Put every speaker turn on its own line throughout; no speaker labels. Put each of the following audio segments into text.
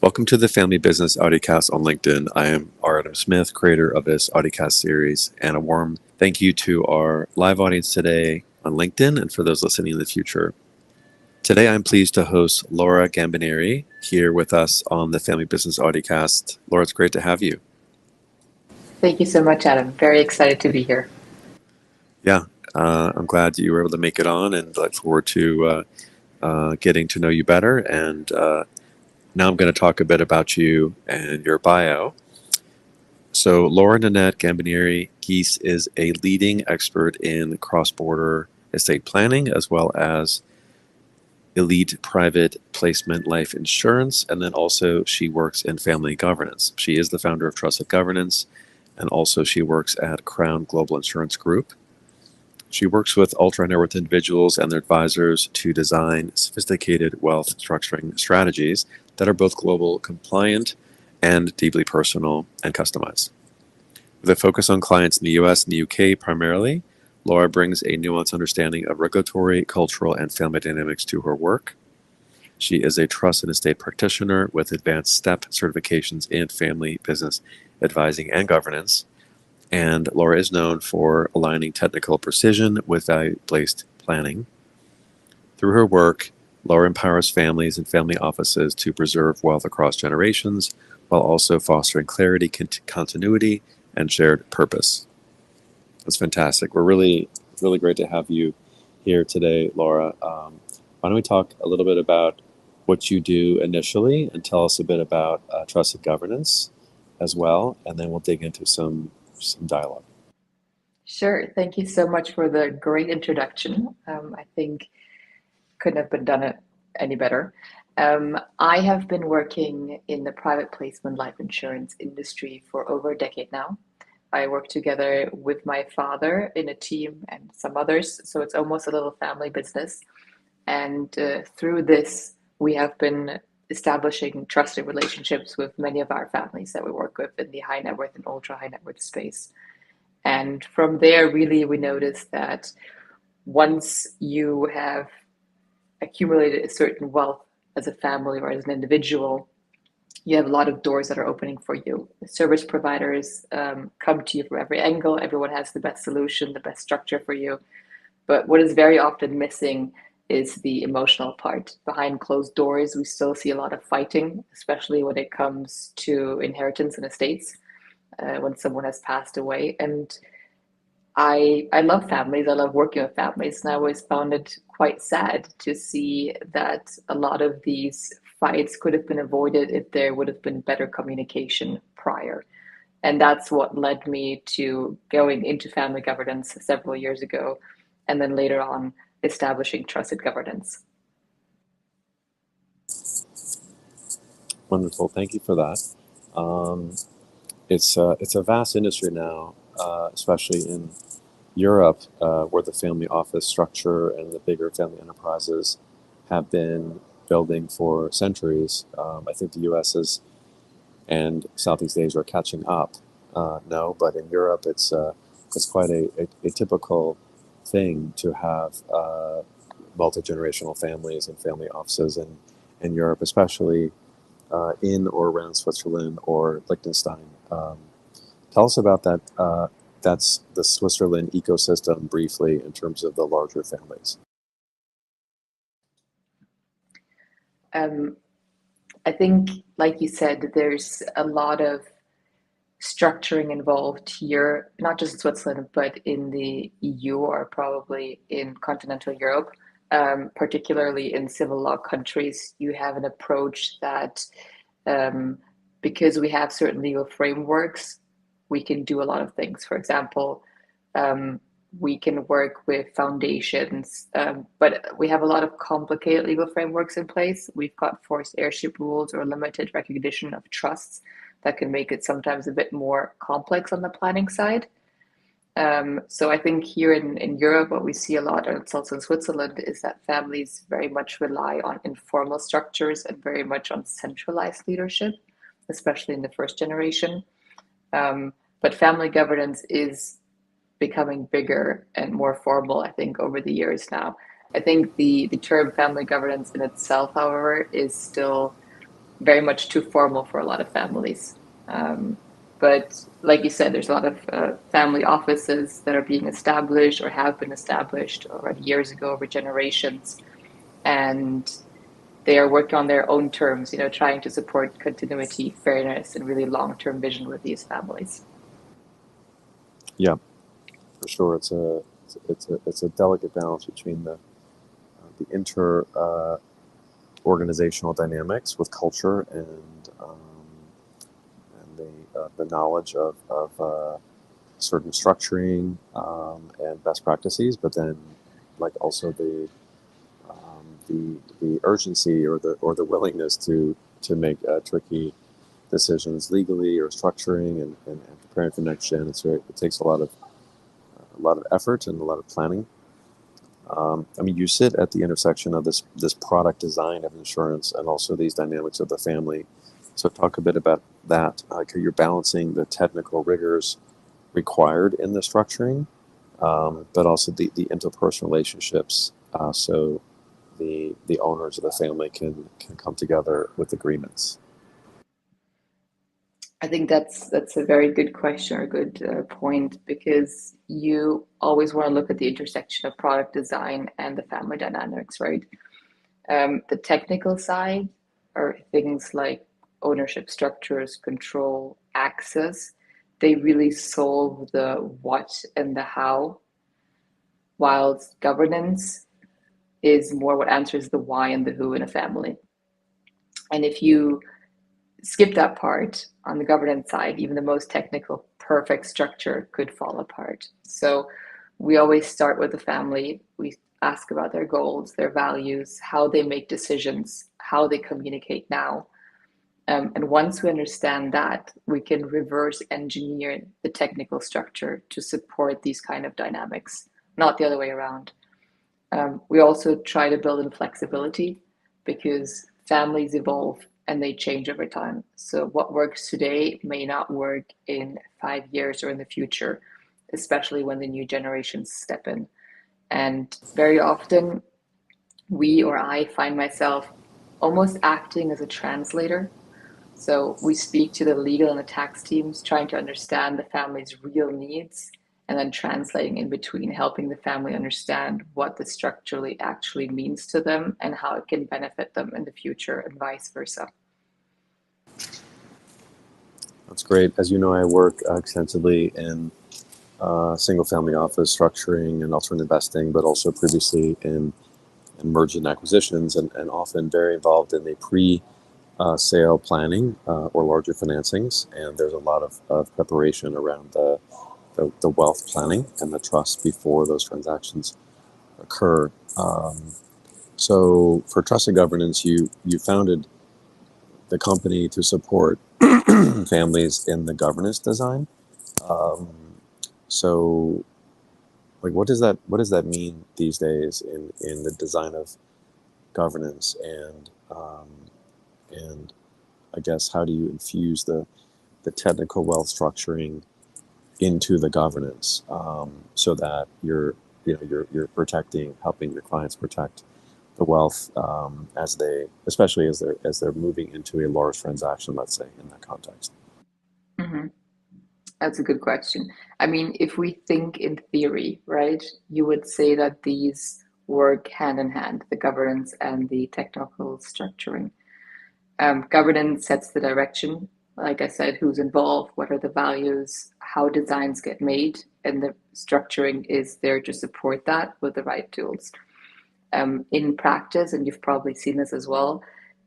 Welcome to the Family Business Audiocast on LinkedIn. I am Adam Smith, creator of this Audiocast series, and a warm thank you to our live audience today on LinkedIn and for those listening in the future. Today, I'm pleased to host Laura Gambinieri here with us on the Family Business Audiocast. Laura, it's great to have you.
Thank you so much, Adam. Very excited to be here.
Yeah, I'm glad you were able to make it on and look forward to getting to know you better. And now I'm going to talk a bit about you and your bio. So, Laura Nanette Gambinieri Geese is a leading expert in cross border estate planning as well as elite private placement life insurance. And then also, she works in family governance. She is the founder of Trusted Governance, and also she works at Crown Global Insurance Group. She works with ultra net worth individuals and their advisors to design sophisticated wealth structuring strategies that are both global compliant and deeply personal and customized. With a focus on clients in the US and the UK primarily, Laura brings a nuanced understanding of regulatory, cultural, and family dynamics to her work. She is a trust and estate practitioner with advanced STEP certifications in family business advising and governance. And Laura is known for aligning technical precision with value-based planning. Through her work, Laura empowers families and family offices to preserve wealth across generations while also fostering clarity, continuity, and shared purpose. That's fantastic. We're really great to have you here today, Laura. Why don't we talk a little bit about what you do initially and tell us a bit about trusted governance as well, and then we'll dig into some dialogue.
Sure. Thank you so much for the great introduction. I think couldn't have been done it any better. I have been working in the private placement life insurance industry for over a decade now. I work together with my father in a team and some others, so it's almost a little family business. And through this, we have been establishing trusted relationships with many of our families that we work with in the high net worth and ultra high net worth space. And from there, really, we noticed that once you have accumulated a certain wealth as a family or as an individual, you have a lot of doors that are opening for you. The service providers come to you from every angle. Everyone has the best solution, the best structure for you. But what is very often missing is the emotional part. Behind closed doors, we still see a lot of fighting, especially when it comes to inheritance and estates, when someone has passed away. And I love families. I love working with families. And I always found it quite sad to see that a lot of these fights could have been avoided if there would have been better communication prior. And that's what led me to going into family governance several years ago, and then later on establishing trusted governance.
Wonderful. Thank you for that. It's a vast industry now, especially in Europe, where the family office structure and the bigger family enterprises have been building for centuries. I think the U.S. and Southeast Asia are catching up now, but in Europe, it's quite a typical thing to have multi-generational families and family offices in Europe, especially in or around Switzerland or Liechtenstein. Tell us about that. That's the Switzerland ecosystem briefly in terms of the larger families.
I think, like you said, there's a lot of structuring involved here, not just in Switzerland, but in the EU or probably in continental Europe. Particularly in civil law countries, you have an approach that because we have certain legal frameworks, we can do a lot of things. For example, we can work with foundations, but we have a lot of complicated legal frameworks in place. We've got forced heirship rules or limited recognition of trusts that can make it sometimes a bit more complex on the planning side. So I think here in Europe, what we see a lot, and it's also in Switzerland, is that families very much rely on informal structures and very much on centralized leadership, especially in the first generation. But family governance is becoming bigger and more formal, I think, over the years now. I think the term family governance in itself, however, is still very much too formal for a lot of families. Um, but like you said, there's a lot of family offices that are being established or have been established already years ago over generations, and they are working on their own terms, trying to support continuity, fairness, and really long-term vision with these families.
Yeah, for sure. It's a delicate balance between the inter organizational dynamics with culture and the knowledge of certain structuring and best practices, but then like also the urgency or the willingness to make tricky decisions legally or structuring and preparing for next gen. It takes a lot of effort and a lot of planning. I mean, you sit at the intersection of this product design of insurance and also these dynamics of the family. So talk a bit about that. Like you're balancing the technical rigors required in the structuring, but also the interpersonal relationships. So the owners of the family can come together with agreements.
I think that's a very good question or a good point, because you always want to look at the intersection of product design and the family dynamics, right? The technical side are things like ownership structures, control, access. They really solve the what and the how, whilst governance is more what answers the why and the who in a family. And if you skip that part on the governance side, even the most technical, perfect structure could fall apart. So we always start with the family. We ask about their goals, their values, how they make decisions, how they communicate now. And once we understand that, we can reverse engineer the technical structure to support these kind of dynamics, not the other way around. We also try to build in flexibility, because families evolve and they change over time. So what works today may not work in 5 years or in the future, especially when the new generations step in. And very often, we or I find myself almost acting as a translator. So we speak to the legal and the tax teams, trying to understand the family's real needs, and then translating in between, helping the family understand what this structurally actually means to them and how it can benefit them in the future, and vice versa.
That's great. As you know, I work extensively in single family office structuring and alternative investing, but also previously in mergers and acquisitions, and often very involved in the pre sale planning or larger financings. And there's a lot of preparation around the wealth planning and the trust before those transactions occur. So for trust and governance, you founded the company to support families in the governance design. Um, so, like, what does that mean these days in the design of governance and I guess how do you infuse the technical wealth structuring into the governance so that you're protecting, helping your clients protect the wealth as they, especially as they're moving into a large transaction, let's say in that context.
Mhm. That's a good question. I mean, if we think in theory, right, you would say that these work hand in hand, the governance and the technical structuring. Governance sets the direction. Like I said, who's involved, what are the values, how designs get made, and the structuring is there to support that with the right tools. In practice, and you've probably seen this as well,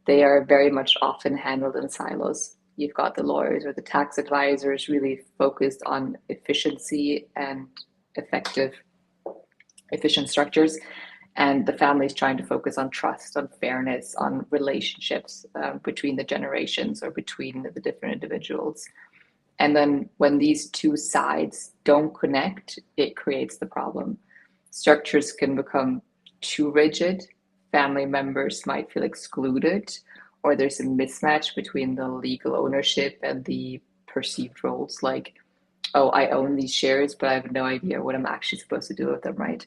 they are very much often handled in silos. You've got the lawyers or the tax advisors really focused on efficiency and effective, efficient structures, and the families trying to focus on trust, on fairness, on relationships between the generations or between the different individuals. And then when these two sides don't connect, it creates the problem. Structures can become too rigid, family members might feel excluded, or there's a mismatch between the legal ownership and the perceived roles, like, oh, I own these shares, but I have no idea what I'm actually supposed to do with them, right?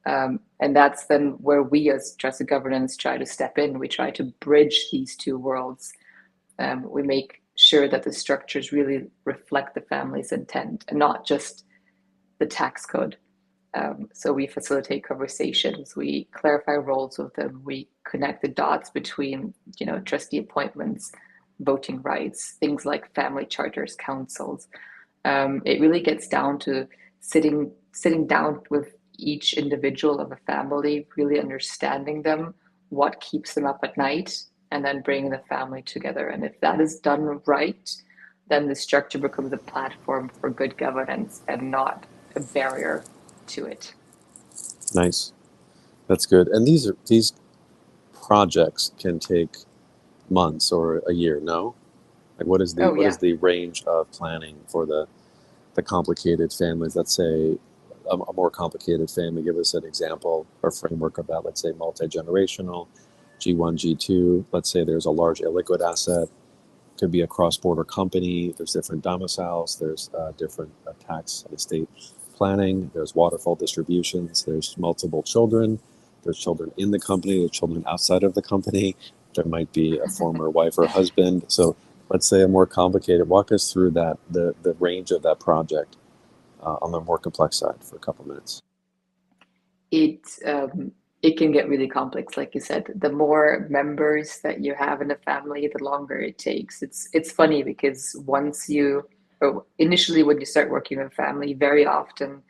And that's then where we as trusted governance try to step in. We try to bridge these two worlds, We make sure that the structures really reflect the family's intent and not just the tax code. So we facilitate conversations, we clarify roles with them, we connect the dots between, trustee appointments, voting rights, things like family charters, councils. It really gets down to sitting down with each individual of a family, really understanding them, what keeps them up at night, and then bringing the family together. And if that is done right, then the structure becomes a platform for good governance and not a barrier to it.
Nice. That's good. And these projects can take months or a year, no? Like
Oh,
what is
yeah.
the range of planning for the complicated families? Let's say a more complicated family. Give us an example or framework of that. Let's say multi-generational, G1, G2. Let's say there's a large illiquid asset. Could be a cross-border company. There's different domiciles. There's different tax and estate planning. There's waterfall distributions. There's multiple children. There's children in the company. There's children outside of the company. There might be a former wife or husband. So let's say a more complicated. Walk us through that the range of that project on the more complex side for a couple minutes.
it it can get really complex, like you said. The more members that you have in a family, the longer it takes. It's funny because or initially when you start working with a family, very often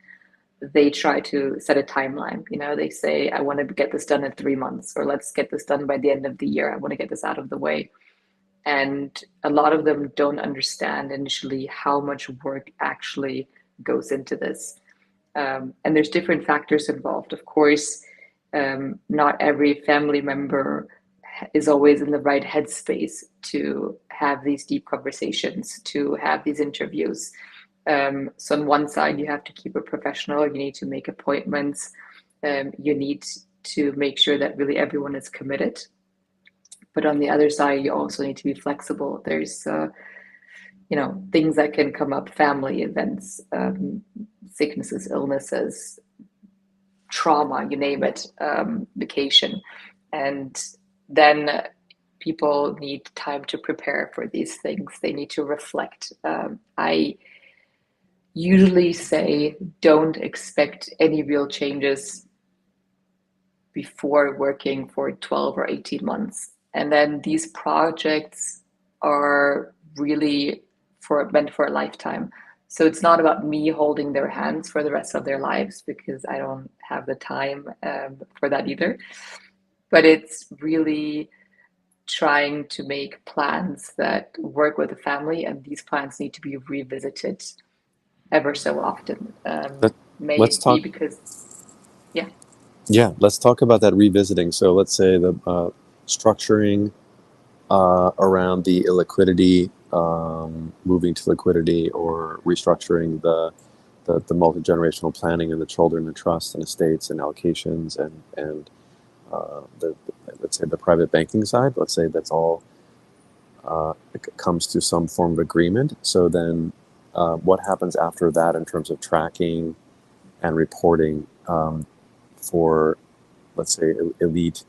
they try to set a timeline. They say, I want to get this done in 3 months, or let's get this done by the end of the year. I want to get this out of the way. And a lot of them don't understand initially how much work actually goes into this. And there's different factors involved. Of course, not every family member is always in the right headspace to have these deep conversations, to have these interviews. So on one side, you have to keep it professional. You need to make appointments. You need to make sure that really everyone is committed. But on the other side, you also need to be flexible. There's things that can come up, family events, sicknesses, illnesses, trauma, you name it, vacation. And then people need time to prepare for these things. They need to reflect. I usually say don't expect any real changes before working for 12 or 18 months. And then these projects are really meant for a lifetime. So it's not about me holding their hands for the rest of their lives, because I don't have the time for that either. But it's really trying to make plans that work with the family, and these plans need to be revisited ever so often.
Let,
May
let's
it be
talk.
because, yeah.
Yeah, let's talk about that revisiting. So let's say the structuring around the illiquidity, moving to liquidity, or restructuring the multi-generational planning and the children and trusts and estates and allocations and the let's say the private banking side. Let's say that's all it comes to some form of agreement. So then, what happens after that in terms of tracking and reporting for, let's say, elite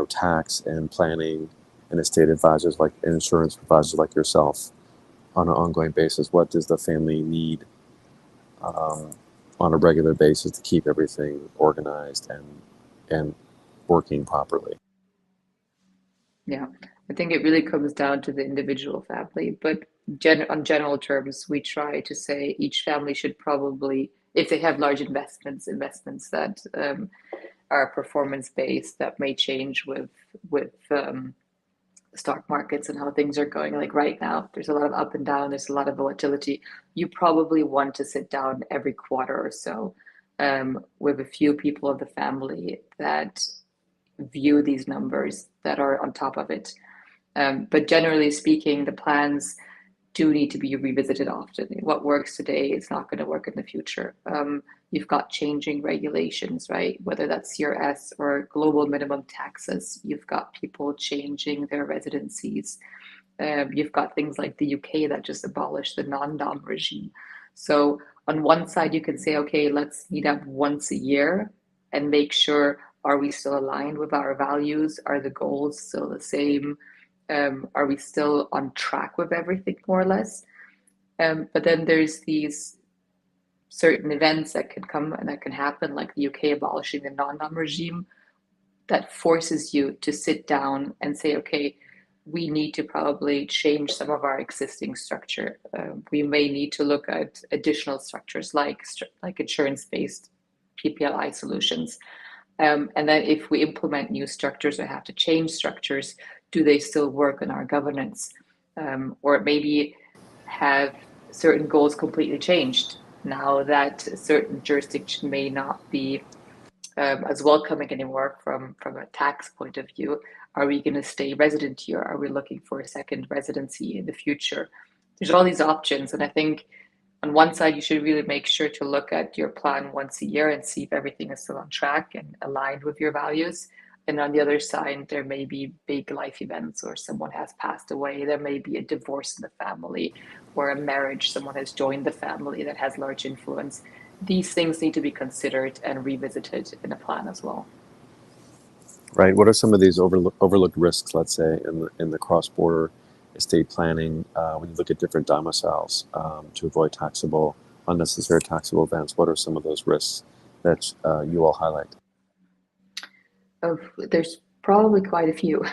tax and planning and estate advisors like insurance advisors like yourself on an ongoing basis? What does the family need um, on a regular basis to keep everything organized and working properly?
Yeah, I think it really comes down to the individual family, but on general terms, we try to say each family should probably, if they have large investments that are performance based, that may change with stock markets and how things are going. Like right now, there's a lot of up and down, there's a lot of volatility. You probably want to sit down every quarter or so with a few people of the family that view these numbers, that are on top of it. But generally speaking, the plans do need to be revisited often. What works today is not going to work in the future. You've got changing regulations, right? Whether that's CRS or global minimum taxes, you've got people changing their residencies. You've got things like the UK that just abolished the non-dom regime. So on one side, you can say, okay, let's meet up once a year and make sure, are we still aligned with our values? Are the goals still the same? Are we still on track with everything more or less? But then there's these certain events that can come and that can happen, like the UK abolishing the non-dom regime, that forces you to sit down and say, okay, we need to probably change some of our existing structure. We may need to look at additional structures like insurance-based PPLI solutions. And then if we implement new structures or have to change structures, do they still work in our governance? Or maybe have certain goals completely changed now that a certain jurisdiction may not be as welcoming anymore from a tax point of view. Are we going to stay resident here? Are we looking for a second residency in the future? There's all these options, and I think on one side you should really make sure to look at your plan once a year and see if everything is still on track and aligned with your values. And on the other side, there may be big life events, or someone has passed away. There may be a divorce in the family, or a marriage, someone has joined the family that has large influence. These things need to be considered and revisited in a plan as well.
Right. What are some of these overlooked risks, let's say, in the cross-border estate planning when you look at different domiciles to avoid unnecessary taxable events? What are some of those risks that you all highlight?
There's probably quite a few.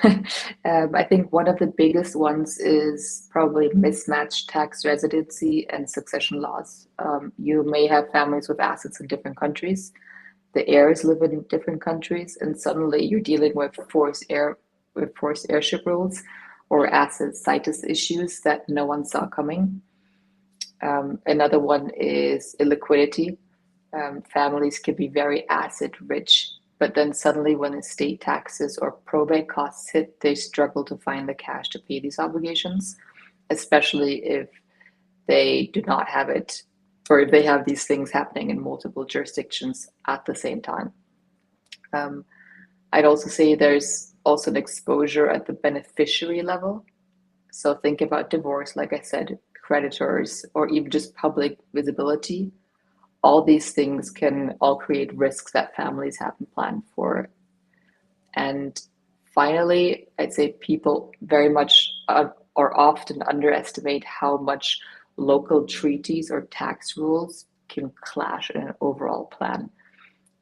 I think one of the biggest ones is probably mismatched tax residency and succession laws. You may have families with assets in different countries. The heirs live in different countries, and suddenly you're dealing with forced heirship rules or asset situs issues that no one saw coming. Another one is illiquidity. Families can be very asset rich, but then suddenly when estate taxes or probate costs hit, they struggle to find the cash to pay these obligations, especially if they do not have it, or if they have these things happening in multiple jurisdictions at the same time. Um, I'd also say there's also an exposure at the beneficiary level. So think about divorce, like I said, creditors, or even just public visibility. All these things can all create risks that families haven't planned for. And finally, I'd say people very much or often underestimate how much local treaties or tax rules can clash in an overall plan.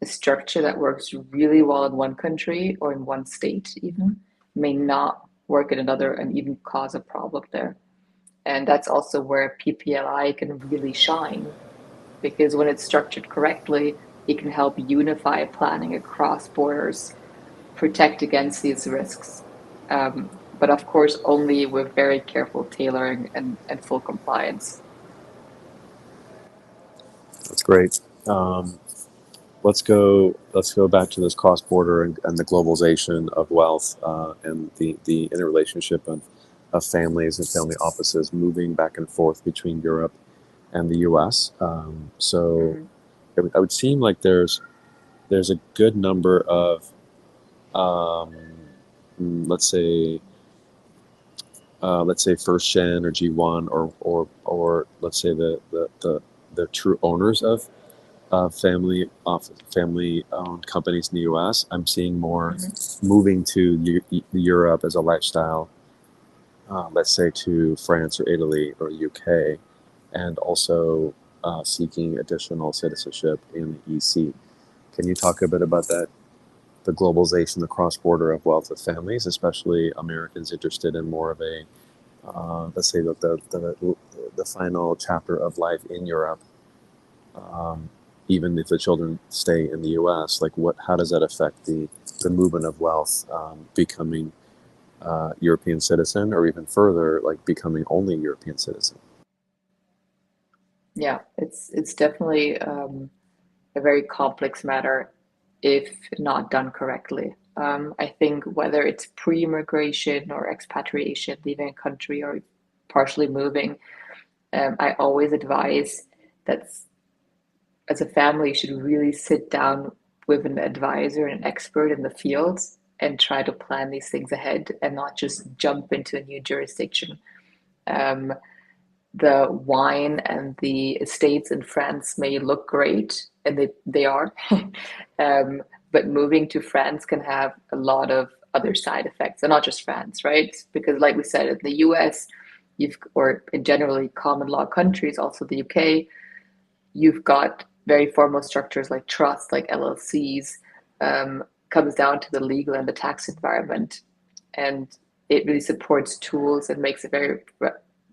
A structure that works really well in one country or in one state even may not work in another and even cause a problem there. And that's also where PPLI can really shine, because when it's structured correctly, it can help unify planning across borders, protect against these risks. But of course, only with very careful tailoring and full compliance.
That's great. Um, let's go back to this cross-border and the globalization of wealth and the interrelationship of families and family offices moving back and forth between Europe and the U.S. So
Mhm.
it would seem like there's a good number of um, let's say first gen or G1 or let's say the true owners of family owned companies in the U.S. I'm seeing more
Mhm.
moving to Europe as a lifestyle, let's say to France or Italy or UK, and also seeking additional citizenship in the EC. Can you talk a bit about that? The globalization, the cross border of wealth of families, especially Americans interested in more of a, let's say, the final chapter of life in Europe, um, even if the children stay in the U.S. Like, how does that affect the movement of wealth, becoming European citizen, or even further, like becoming only European citizen?
Yeah, it's definitely a very complex matter if not done correctly. I think whether it's pre-immigration or expatriation, leaving a country or partially moving, I always advise that as a family, you should really sit down with an advisor and an expert in the field and try to plan these things ahead and not just jump into a new jurisdiction. Um, the wine and the estates in France may look great, and they are, but moving to France can have a lot of other side effects, and not just France, right? Because, like we said, in the US, or in generally common law countries, also the UK, you've got very formal structures like trusts, like LLCs, comes down to the legal and the tax environment. And it really supports tools and makes it very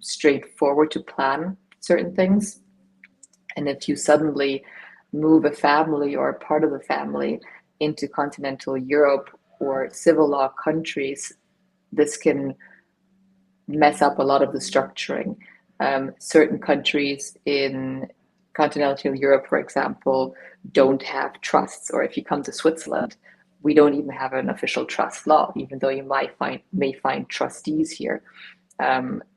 straightforward to plan certain things. And if you suddenly move a family or a part of the family into continental Europe or civil law countries, this can mess up a lot of the structuring. Certain countries in continental Europe, for example, don't have trusts, or if you come to Switzerland, we don't even have an official trust law, even though you may find trustees here.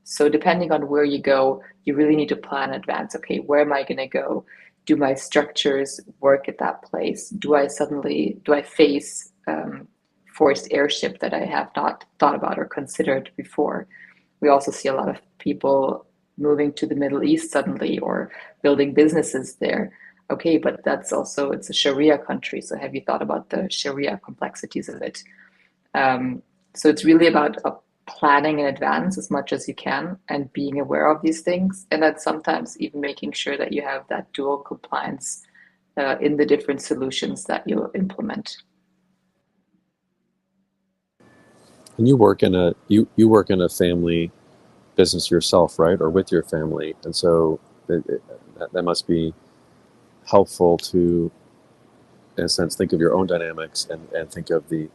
So depending on where you go, you really need to plan in advance. Okay, where am I going to go? Do my structures work at that place? Do I face forced airship that I have not thought about or considered before? We also see a lot of people moving to the Middle East suddenly or building businesses there. Okay, but it's a Sharia country. So have you thought about the Sharia complexities of it? So it's really about planning in advance as much as you can and being aware of these things. And then sometimes even making sure that you have that dual compliance in the different solutions that you implement.
And you work in a family business yourself, right, or with your family, and so that must be helpful to, in a sense, think of your own dynamics and think of the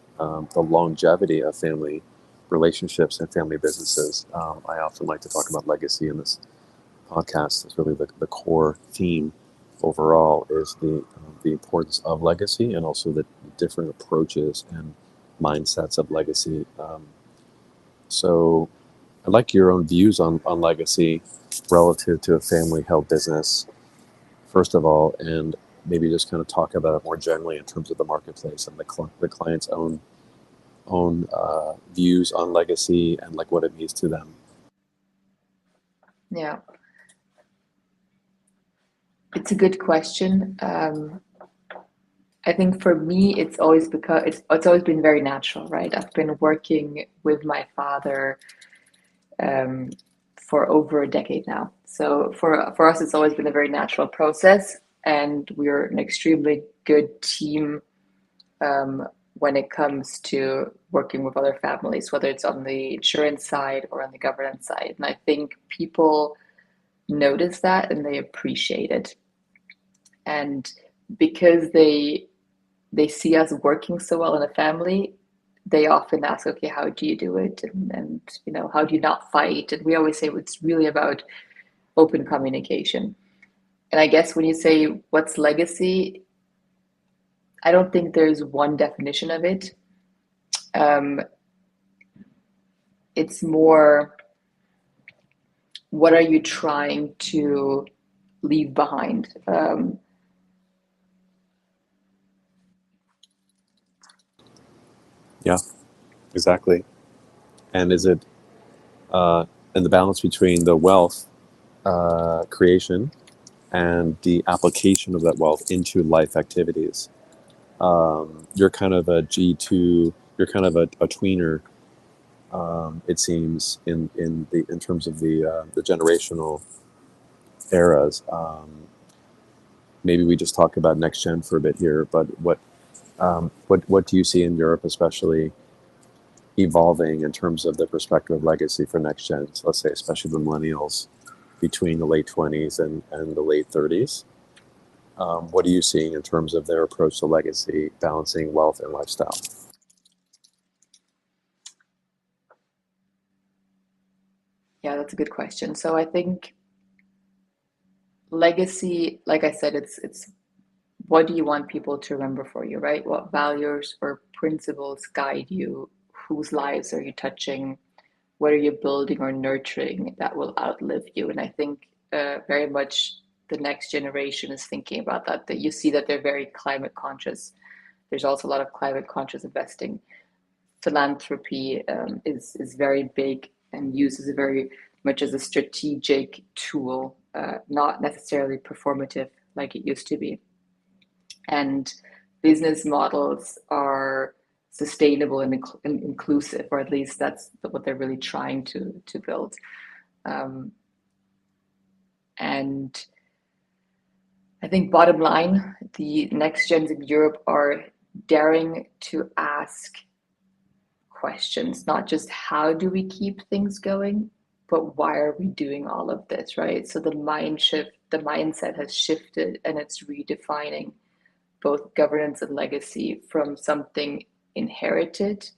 longevity of family relationships and family businesses. I often like to talk about legacy in this podcast. It's really the core theme overall is the importance of legacy and also the different approaches and mindsets of legacy. So I'd like your own views on legacy relative to a family held business, first of all, and maybe just kind of talk about it more generally in terms of the marketplace and the client's own views on legacy and like what it means to them.
Yeah, it's a good question. I think for me, it's always been very natural, right? I've been working with my father um, for over a decade now. So for us, it's always been a very natural process, and we're an extremely good team um, when it comes to working with other families, whether it's on the insurance side or on the governance side. And I think people notice that and they appreciate it. And because they see us working so well in a family, they often ask, okay, how do you do it? And how do you not fight? And we always say it's really about open communication. And I guess when you say what's legacy, I don't think there's one definition of it. Um, it's more, what are you trying to leave behind?
Yeah, exactly. And is it and the balance between the wealth creation and the application of that wealth into life activities? You're kind of a G2. You're kind of a tweener. It seems in terms of the generational eras. Maybe we just talk about next gen for a bit here. But what do you see in Europe, especially evolving in terms of the perspective of legacy for next gens? Let's say, especially the millennials between the late 20s and the late 30s. What are you seeing in terms of their approach to legacy, balancing wealth and lifestyle?
Yeah, that's a good question. So I think legacy, like I said, it's what do you want people to remember for you, right? What values or principles guide you? Whose lives are you touching? What are you building or nurturing that will outlive you? And I think very much the next generation is thinking about that. That you see that they're very climate conscious. There's also a lot of climate conscious investing. Philanthropy is very big and uses it very much as a strategic tool, not necessarily performative like it used to be. And business models are sustainable and inclusive, or at least that's what they're really trying to build. Um, and I think bottom line, the next gens in Europe are daring to ask questions, not just how do we keep things going, but why are we doing all of this, right? So the mindset has shifted, and it's redefining both governance and legacy from something inherited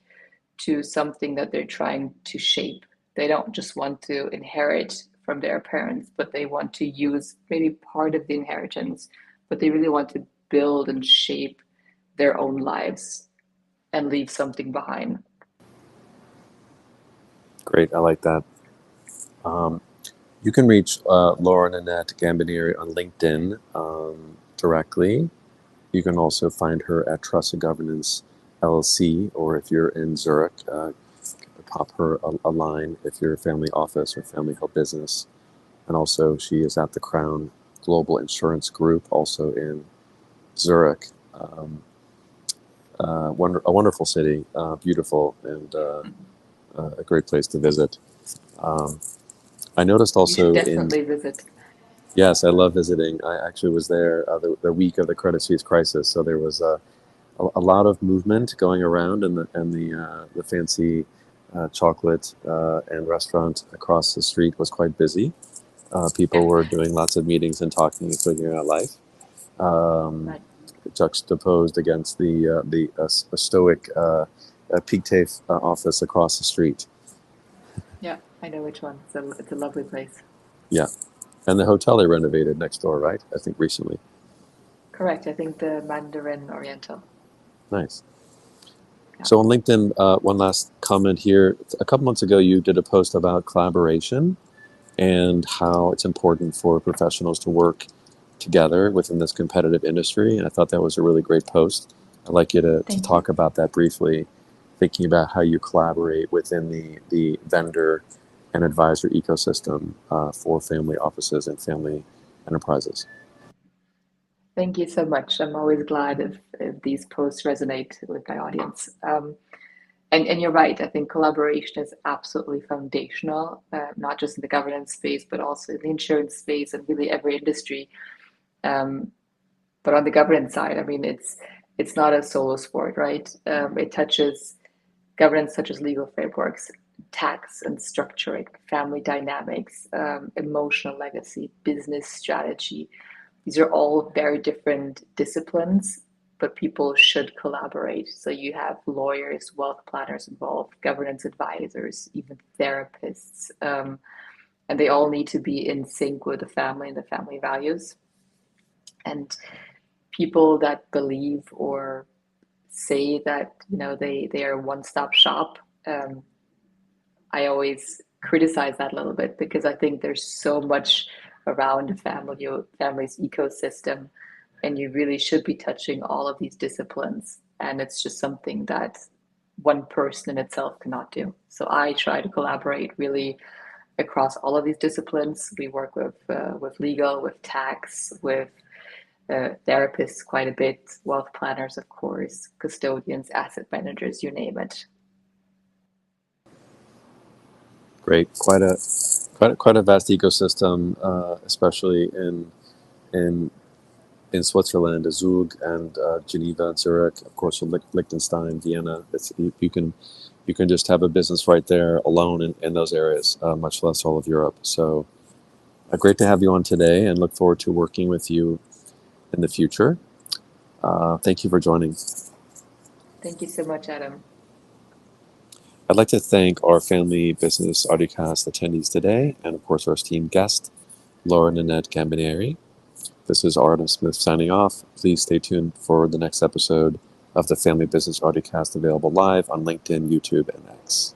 to something that they're trying to shape. They don't just want to inherit from their parents, but they want to use maybe part of the inheritance, but they really want to build and shape their own lives and leave something behind.
Great, I like that. Um, you can reach Laura Nanette Gambinieri on LinkedIn directly. You can also find her at Trusted Governance LLC, or if you're in Zurich, pop her a line if you're a family office or family held business. And also, she is at the Crown Global Insurance Group, also in Zurich. A wonderful city, beautiful, and a great place to visit. Um, I noticed
You should
also in,
definitely visit.
yes, I love visiting. I actually was there the week of the Credit Suisse crisis, so there was a lot of movement going around, and the fancy chocolate and restaurant across the street was quite busy. People
Yeah,
were doing lots of meetings and talking and figuring out life. Um,
right.
Juxtaposed against the stoic Pictet office across the street.
Yeah, I know which one. It's a lovely place.
Yeah, and the hotel they renovated next door, right? I think recently.
Correct. I think the Mandarin Oriental.
Nice.
Yeah.
So on LinkedIn, one last comment here. A couple months ago, you did a post about collaboration and how it's important for professionals to work together within this competitive industry. And I thought that was a really great post. I'd like you to
Thank you.
talk about that briefly, thinking about how you collaborate within the vendor and advisor ecosystem for family offices and family enterprises.
Thank you so much. I'm always glad if these posts resonate with my audience. And you're right. I think collaboration is absolutely foundational, not just in the governance space, but also in the insurance space and really every industry. Um, but on the governance side, I mean, it's not a solo sport, right? It touches governance such as legal frameworks, tax and structuring, family dynamics, emotional legacy, business strategy. These are all very different disciplines, but people should collaborate. So you have lawyers, wealth planners involved, governance advisors, even therapists, and they all need to be in sync with the family and the family values. And people that believe or say that they are a one-stop shop, I always criticize that a little bit because I think there's so much around a family's ecosystem, and you really should be touching all of these disciplines. And it's just something that one person in itself cannot do. So I try to collaborate really across all of these disciplines. We work with legal, with tax, with therapists quite a bit, wealth planners, of course, custodians, asset managers, you name it.
Great, quite a vast ecosystem, especially in in Switzerland, Zug and Geneva and Zurich, of course, Liechtenstein, Vienna. You can just have a business right there alone in those areas, much less all of Europe. So great to have you on today, and look forward to working with you in the future. Thank you for joining.
Thank you so much, Adam.
I'd like to thank our Family Business Audiocast attendees today, and of course our esteemed guest, Laura Nanette Gambinieri. This is Artem Smith signing off. Please stay tuned for the next episode of the Family Business Audiocast, available live on LinkedIn, YouTube, and X.